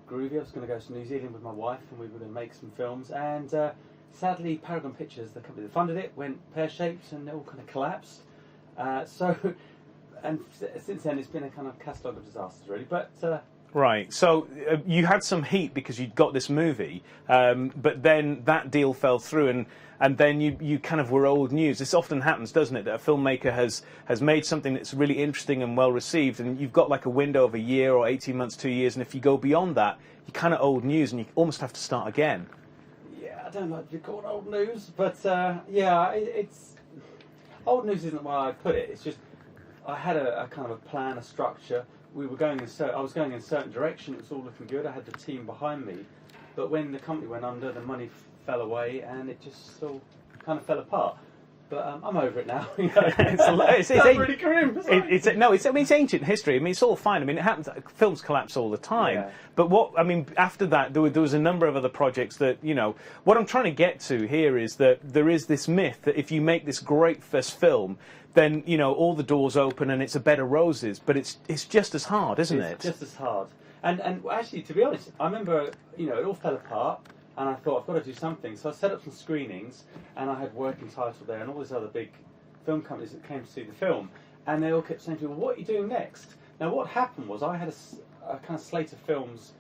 groovy. I was going to go to New Zealand with my wife, and we were going to make some films. And sadly, Paragon Pictures, the company that funded it, went pear-shaped, and it all kind of collapsed. And since then, it's been a kind of catalogue of disasters, really. But right. So you had some heat because you'd got this movie, but then that deal fell through, and then you kind of were old news. This often happens, doesn't it, that a filmmaker has made something that's really interesting and well received, and you've got like a window of a year or 18 months, 2 years, and if you go beyond that, you're kind of old news, and you almost have to start again. Yeah, I don't like to be called old news, but yeah, it's old news isn't the way I put it. It's just I had a kind of a plan, a structure. We were going I was going in a certain direction. It was all looking good. I had the team behind me, but when the company went under, the money fell away, and it just all kind of fell apart. But I'm over it now. You know, it's really grim. It's ancient history. I mean, it's all fine. I mean, it happens. Films collapse all the time. Yeah. But after that, there was a number of other projects that, you know, what I'm trying to get to here is that there is this myth that if you make this great first film, then, you know, all the doors open and it's a bed of roses. But it's just as hard, isn't it? It's just as hard. And actually, to be honest, I remember, you know, it all fell apart. And I thought, I've got to do something. So I set up some screenings, and I had Working Title there, and all these other big film companies that came to see the film. And they all kept saying to me, well, what are you doing next? Now, what happened was I had a kind of slate of films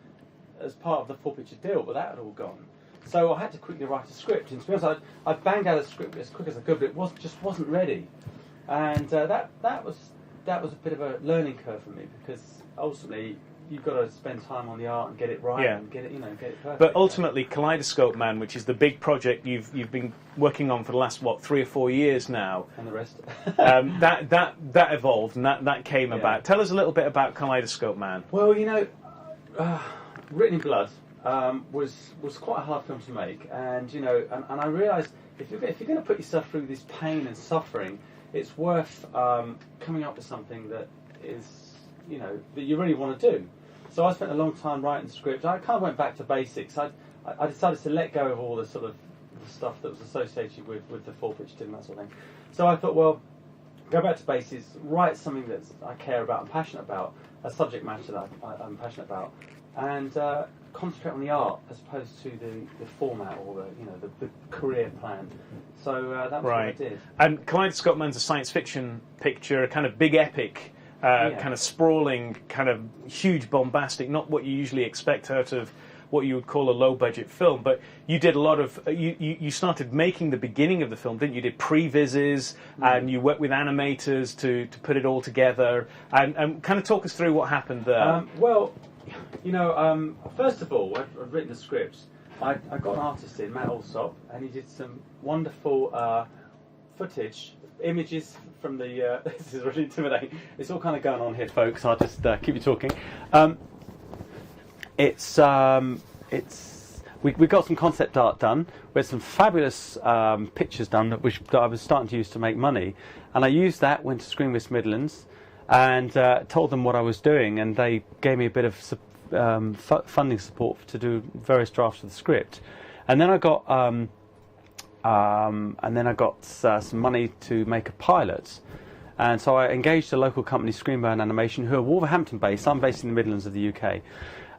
as part of the four-picture deal, but that had all gone. So I had to quickly write a script. And to be honest, I banged out a script as quick as I could, but it just wasn't ready. And that was a bit of a learning curve for me, because ultimately you've got to spend time on the art and get it right, and get it perfect. But ultimately, Kaleidoscope Man, which is the big project you've been working on for the last 3 or 4 years now, and the rest, that evolved and that came about. Tell us a little bit about Kaleidoscope Man. Well, you know, Written in Blood was quite a hard film to make, and you know, and I realised if you're going to put yourself through this pain and suffering, it's worth coming up with something that is, you know, that you really want to do. So I spent a long time writing the script. I kind of went back to basics. I decided to let go of all the sort of the stuff that was associated with the four-picture and that sort of thing. So I thought, well, go back to basics, write something that I care about and passionate about, a subject matter that I'm passionate about, and concentrate on the art as opposed to the format or the career plan. So that was what I did. And Kaleidoscope Man's a science fiction picture, a kind of big epic. Kind of sprawling, kind of huge, bombastic, not what you usually expect out of what you would call a low-budget film. But you did a lot of, you started making the beginning of the film, didn't you? You did pre-vises, and you worked with animators to put it all together. And kind of talk us through what happened there. Well, you know, first of all, I've written the script. I got an artist in, Matt Alsop, and he did some wonderful footage, images from the this is really intimidating. It's all kind of going on here, folks. I'll just keep you talking. We got some concept art done. We had some fabulous pictures done that I was starting to use to make money, and I used that, went to Screen West Midlands, and told them what I was doing, and they gave me a bit of funding support to do various drafts of the script, and then I got. Some money to make a pilot, and so I engaged a local company, Screenburn Animation, who are Wolverhampton based. I'm based in the Midlands of the UK,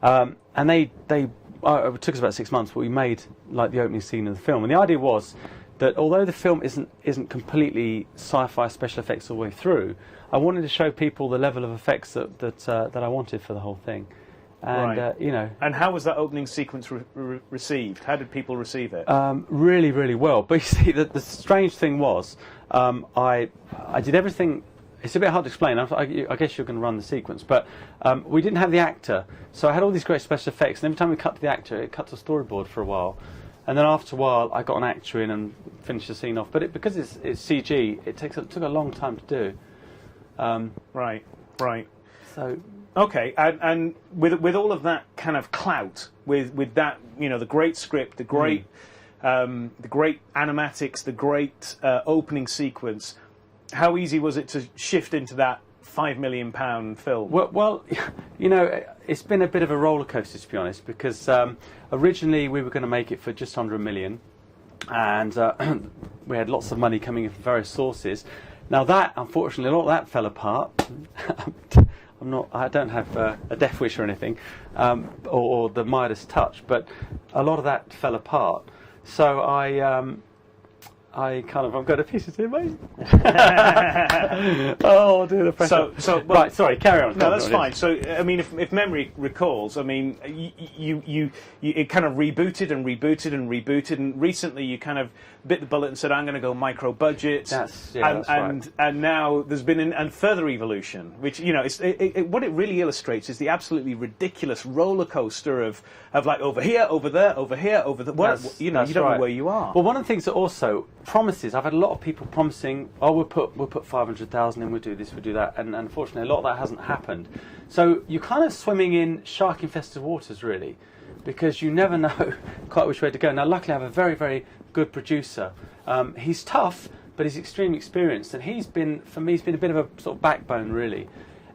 and it took us about 6 months, but we made like the opening scene of the film. And the idea was that although the film isn't completely sci-fi special effects all the way through, I wanted to show people the level of effects that I wanted for the whole thing. And right. You know, and how was that opening sequence received? How did people receive it? Really, really well. But you see, the strange thing was, I did everything. It's a bit hard to explain. I guess you're going to run the sequence, but we didn't have the actor, so I had all these great special effects. And every time we cut to the actor, it cut to a storyboard for a while, and then after a while, I got an actor in and finished the scene off. But because it's CG, it took a long time to do. Right. So. Okay, and with all of that kind of clout, with that, you know, the great script, the great animatics, the great opening sequence, how easy was it to shift into that £5 million film? Well, you know, it's been a bit of a roller coaster, to be honest, because originally we were going to make it for just under £1 million, and we had lots of money coming in from various sources. Now that, unfortunately, a lot of that fell apart. I don't have a death wish or anything, or the Midas touch. But a lot of that fell apart. So I'm got a piece of here, mate. Oh, dear, the pressure. Right, sorry, carry on. No, that's fine. So, I mean, if memory recalls, I mean, you it kind of rebooted and rebooted and rebooted, and recently you kind of bit the bullet and said, I'm going to go micro budget. That's right. And now there's been a further evolution, which, you know, what it really illustrates is the absolutely ridiculous roller coaster of like over here, over there, over here, over there. Well, you don't know where you are. Well, one of the things that also promises, I've had a lot of people promising, we'll put 500,000 in, we'll do this, we'll do that, and unfortunately a lot of that hasn't happened. So you're kind of swimming in shark-infested waters, really, because you never know quite which way to go. Now, luckily, I have a very, very good producer. He's tough, but he's extremely experienced, and he's been a bit of a sort of backbone, really.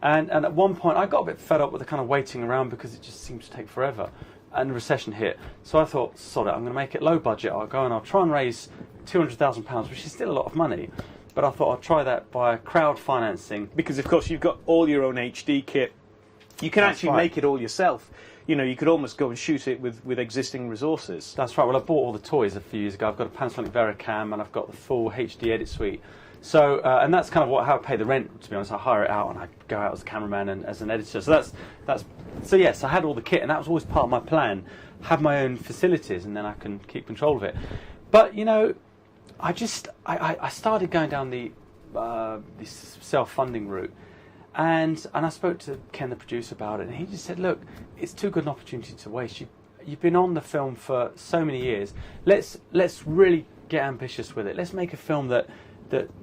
And at one point, I got a bit fed up with the kind of waiting around because it just seems to take forever. And the recession hit. So I thought, sod it, I'm going to make it low budget. I'll go and I'll try and raise £200,000, which is still a lot of money. But I thought I'd try that by crowd financing. Because, of course, you've got all your own HD kit. You can actually make it all yourself. You know, you could almost go and shoot it with existing resources. That's right. Well, I bought all the toys a few years ago. I've got a Panasonic Vericam and I've got the full HD edit suite. So, and that's kind of how I pay the rent, to be honest. I hire it out and I go out as a cameraman and as an editor. So so yes, I had all the kit, and that was always part of my plan. Have my own facilities, and then I can keep control of it. But, you know, I started going down this self-funding route, and I spoke to Ken, the producer, about it, and he just said, look, it's too good an opportunity to waste. You've been on the film for so many years. Let's really get ambitious with it. Let's make a film that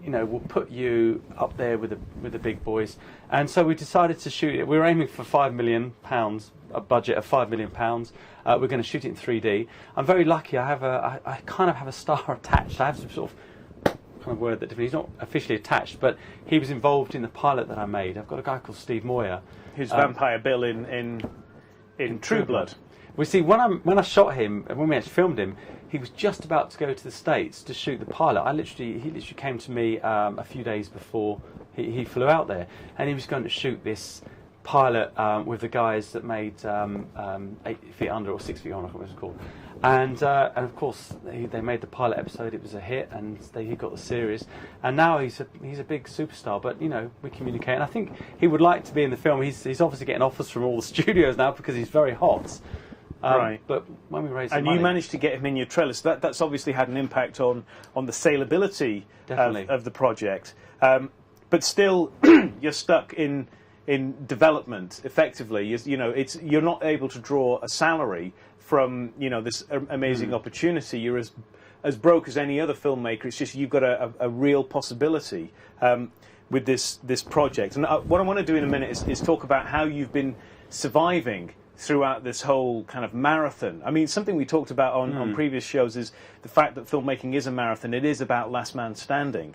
you know will put you up there with the big boys. And so we decided to shoot it. We were aiming for £5 million, a budget of £5 million. We're going to shoot it in 3D. I'm very lucky. I kind of have a star attached. I have some sort of kind of word that he's not officially attached, but he was involved in the pilot that I made. I've got a guy called Stephen Moyer, who's Vampire Bill in True Blood. We see when I shot him and when we actually filmed him, he was just about to go to the States to shoot the pilot. He literally came to me a few days before he flew out there, and he was going to shoot this pilot with the guys that made 8 Feet Under or 6 Feet On, I can't remember what it's called. And of course they made the pilot episode. It was a hit, and he got the series. And now he's a big superstar. But you know, we communicate, and I think he would like to be in the film. He's obviously getting offers from all the studios now because he's very hot. Right, but when we raised and the money, you managed to get him in your trailer, so that's obviously had an impact on the saleability of the project. But still, you're stuck in development effectively. You're not able to draw a salary from this amazing opportunity. You're as broke as any other filmmaker. It's just you've got a real possibility with this project. And what I want to do in a minute is talk about how you've been surviving throughout this whole kind of marathon. I mean, something we talked about on previous shows is the fact that filmmaking is a marathon. It is about last man standing.